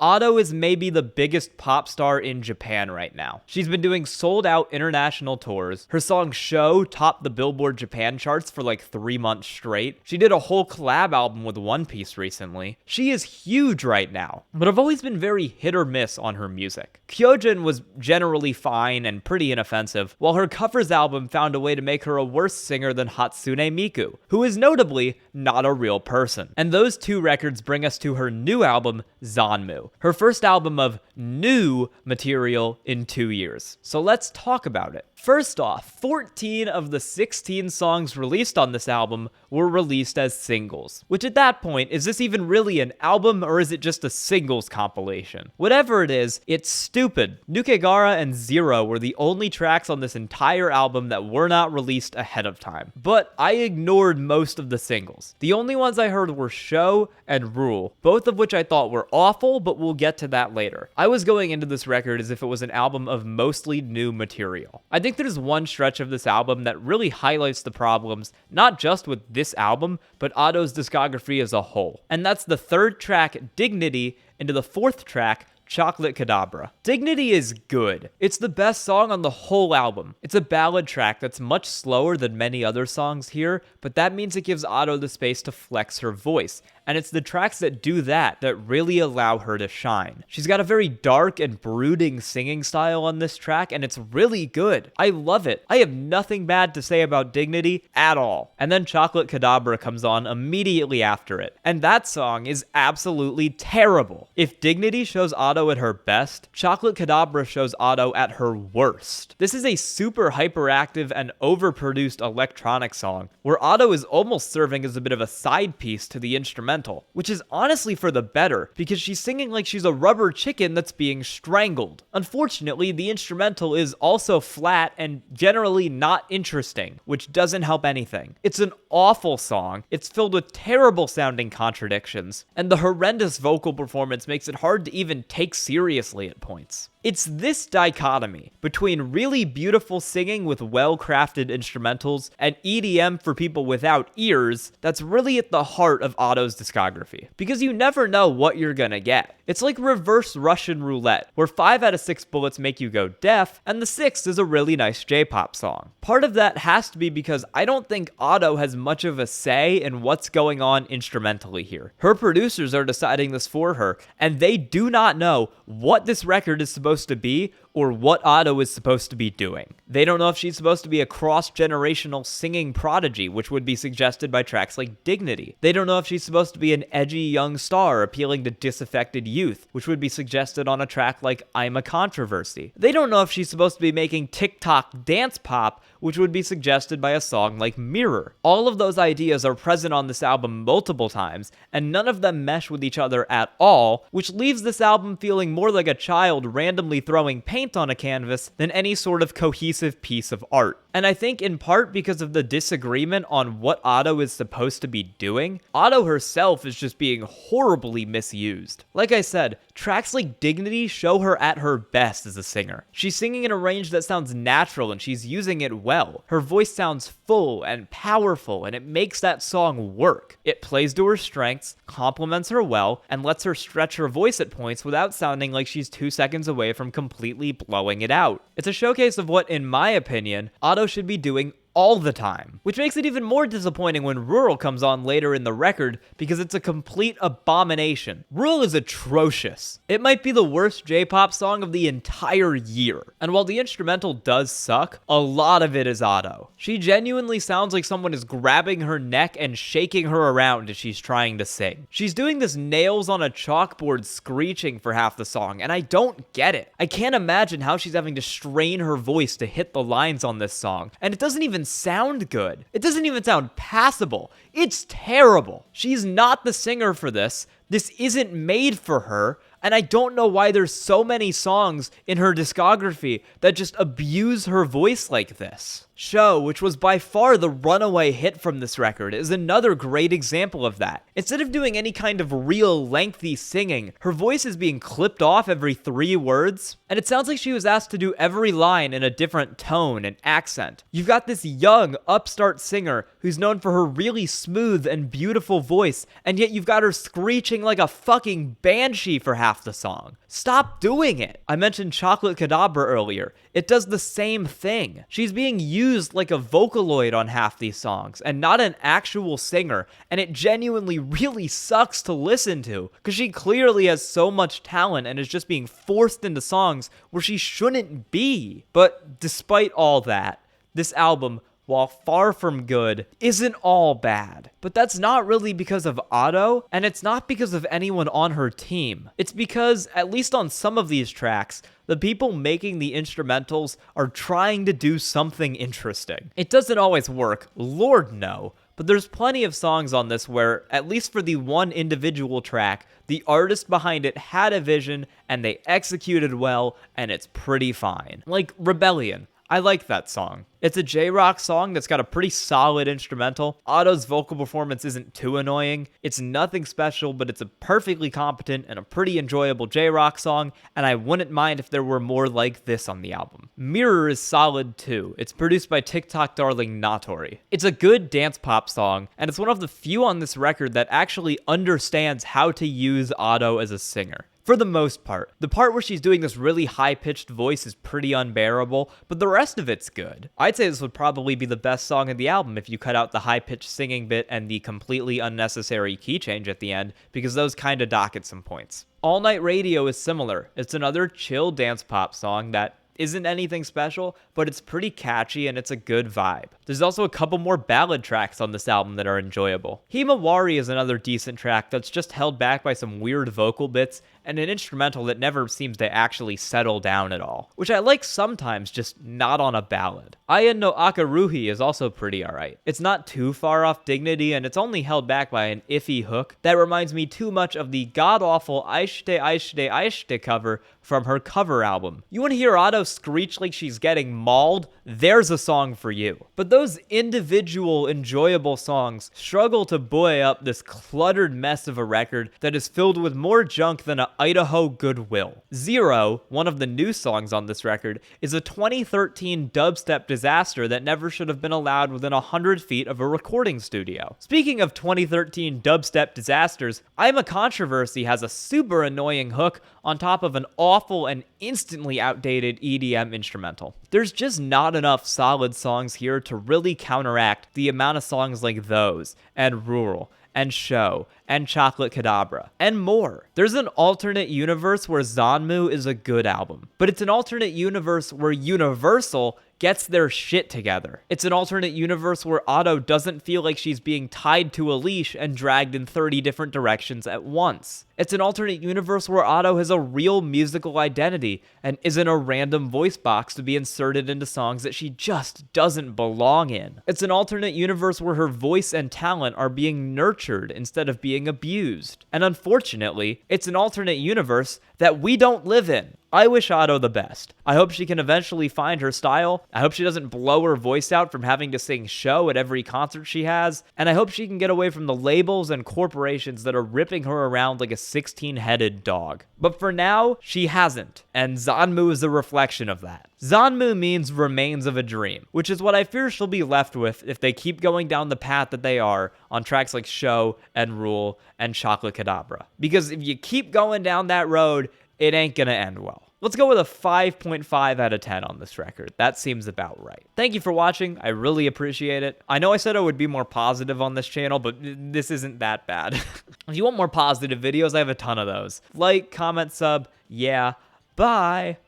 Ado is maybe the biggest pop star in Japan right now. She's been doing sold-out international tours. Her song Show topped the Billboard Japan charts for like 3 months straight. She did a whole collab album with One Piece recently. She is huge right now, but I've always been very hit or miss on her music. Kyojin was generally fine and pretty inoffensive, while her covers album found a way to make her a worse singer than Hatsune Miku, who is notably not a real person. And those two records bring us to her new album, Zanmu, her first album of new material in 2 years. So let's talk about it. First off, 14 of the 16 songs released on this album were released as singles, which at that point, is this even really an album or is it just a singles compilation? Whatever it is, it's stupid. Nukegara and Zero were the only tracks on this entire album that were not released ahead of time, but I ignored most of the singles. The only ones I heard were Show and Rule, both of which I thought were awful, but we'll get to that later. I was going into this record as if it was an album of mostly new material. I think there's one stretch of this album that really highlights the problems, not just with this album, but Ado's discography as a whole. And that's the third track, Dignity, into the fourth track, Chocolat Cadabra. Dignity is good. It's the best song on the whole album. It's a ballad track that's much slower than many other songs here, but that means it gives Ado the space to flex her voice. And it's the tracks that do that really allow her to shine. She's got a very dark and brooding singing style on this track, and it's really good. I love it. I have nothing bad to say about Dignity at all. And then Chocolat Cadabra comes on immediately after it, and that song is absolutely terrible. If Dignity shows Ado at her best, Chocolat Cadabra shows Ado at her worst. This is a super hyperactive and overproduced electronic song, where Ado is almost serving as a bit of a side piece to the instrumental, which is honestly for the better, because she's singing like she's a rubber chicken that's being strangled. Unfortunately, the instrumental is also flat and generally not interesting, which doesn't help anything. It's an awful song, it's filled with terrible sounding contradictions, and the horrendous vocal performance makes it hard to even take seriously at points. It's this dichotomy between really beautiful singing with well-crafted instrumentals and EDM for people without ears that's really at the heart of Ado's discography, because you never know what you're gonna get. It's like reverse Russian roulette, where 5 out of 6 bullets make you go deaf, and the 6th is a really nice J-pop song. Part of that has to be because I don't think Ado has much of a say in what's going on instrumentally here. Her producers are deciding this for her, and they do not know what this record is supposed to be or what Ado is supposed to be doing. They don't know if she's supposed to be a cross-generational singing prodigy, which would be suggested by tracks like Dignity. They don't know if she's supposed to be an edgy young star appealing to disaffected youth, which would be suggested on a track like I'm a Controversy. They don't know if she's supposed to be making TikTok dance pop, which would be suggested by a song like Mirror. All of those ideas are present on this album multiple times, and none of them mesh with each other at all, which leaves this album feeling more like a child randomly throwing paint on a canvas than any sort of cohesive piece of art. And I think in part because of the disagreement on what Ado is supposed to be doing, Ado herself is just being horribly misused. Like I said, tracks like Dignity show her at her best as a singer. She's singing in a range that sounds natural and she's using it well. Her voice sounds full and powerful, and it makes that song work. It plays to her strengths, complements her well, and lets her stretch her voice at points without sounding like she's 2 seconds away from completely blowing it out. It's a showcase of what, in my opinion, Ado should be doing all the time, which makes it even more disappointing when Rural comes on later in the record because it's a complete abomination. Rural is atrocious. It might be the worst J-pop song of the entire year, and while the instrumental does suck, a lot of it is Ado. She genuinely sounds like someone is grabbing her neck and shaking her around as she's trying to sing. She's doing this nails on a chalkboard screeching for half the song, and I don't get it. I can't imagine how she's having to strain her voice to hit the lines on this song, and it doesn't even sound good. It doesn't even sound passable. It's terrible. She's not the singer for this. This isn't made for her, and I don't know why there's so many songs in her discography that just abuse her voice like this. Show, which was by far the runaway hit from this record, is another great example of that. Instead of doing any kind of real lengthy singing, her voice is being clipped off every 3 words, and it sounds like she was asked to do every line in a different tone and accent. You've got this young, upstart singer who's known for her really smooth and beautiful voice, and yet you've got her screeching like a fucking banshee for half the song. Stop doing it! I mentioned Chocolat Cadabra earlier. It does the same thing. She's being used like a Vocaloid on half these songs, and not an actual singer, and it genuinely really sucks to listen to, because she clearly has so much talent and is just being forced into songs where she shouldn't be. But despite all that, this album, while far from good, isn't all bad. But that's not really because of Otto, and it's not because of anyone on her team. It's because, at least on some of these tracks, the people making the instrumentals are trying to do something interesting. It doesn't always work, Lord no, but there's plenty of songs on this where, at least for the one individual track, the artist behind it had a vision, and they executed well, and it's pretty fine. Like Rebellion. I like that song. It's a J-rock song that's got a pretty solid instrumental. Otto's vocal performance isn't too annoying. It's nothing special, but it's a perfectly competent and a pretty enjoyable J-rock song, and I wouldn't mind if there were more like this on the album. Mirror is solid too. It's produced by TikTok darling Natori. It's a good dance pop song, and it's one of the few on this record that actually understands how to use Otto as a singer. For the most part. The part where she's doing this really high-pitched voice is pretty unbearable, but the rest of it's good. I'd say this would probably be the best song of the album if you cut out the high-pitched singing bit and the completely unnecessary key change at the end, because those kinda dock at some points. All Night Radio is similar. It's another chill dance pop song that isn't anything special, but it's pretty catchy and it's a good vibe. There's also a couple more ballad tracks on this album that are enjoyable. Himawari is another decent track that's just held back by some weird vocal bits and an instrumental that never seems to actually settle down at all, which I like sometimes, just not on a ballad. Eien No Akuruhi is also pretty alright. It's not too far off Dignity, and it's only held back by an iffy hook that reminds me too much of the god-awful Aishite Aishite Aishite cover from her cover album. You want to hear Otto screech like she's getting mauled? There's a song for you. But those individual, enjoyable songs struggle to buoy up this cluttered mess of a record that is filled with more junk than a Idaho Goodwill. Zero, one of the new songs on this record, is a 2013 dubstep disaster that never should have been allowed within 100 feet of a recording studio. Speaking of 2013 dubstep disasters, I'm a Controversy has a super annoying hook on top of an awful and instantly outdated EDM instrumental. There's just not enough solid songs here to really counteract the amount of songs like those, and Rural, and Show, and Chocolat Cadabra, and more. There's an alternate universe where Zanmu is a good album, but it's an alternate universe where Universal gets their shit together. It's an alternate universe where Otto doesn't feel like she's being tied to a leash and dragged in 30 different directions at once. It's an alternate universe where Otto has a real musical identity and isn't a random voice box to be inserted into songs that she just doesn't belong in. It's an alternate universe where her voice and talent are being nurtured instead of being abused. And unfortunately, it's an alternate universe that we don't live in. I wish Otto the best. I hope she can eventually find her style. I hope she doesn't blow her voice out from having to sing Show at every concert she has. And I hope she can get away from the labels and corporations that are ripping her around like a 16-headed dog. But for now, she hasn't. And Zanmu is a reflection of that. Zanmu means remains of a dream, which is what I fear she'll be left with if they keep going down the path that they are on tracks like Show and Rule and Chocolat Cadabra. Because if you keep going down that road, it ain't gonna end well. Let's go with a 5.5 out of 10 on this record. That seems about right. Thank you for watching. I really appreciate it. I know I said I would be more positive on this channel, but this isn't that bad. If you want more positive videos, I have a ton of those. Like, comment, sub. Yeah. Bye.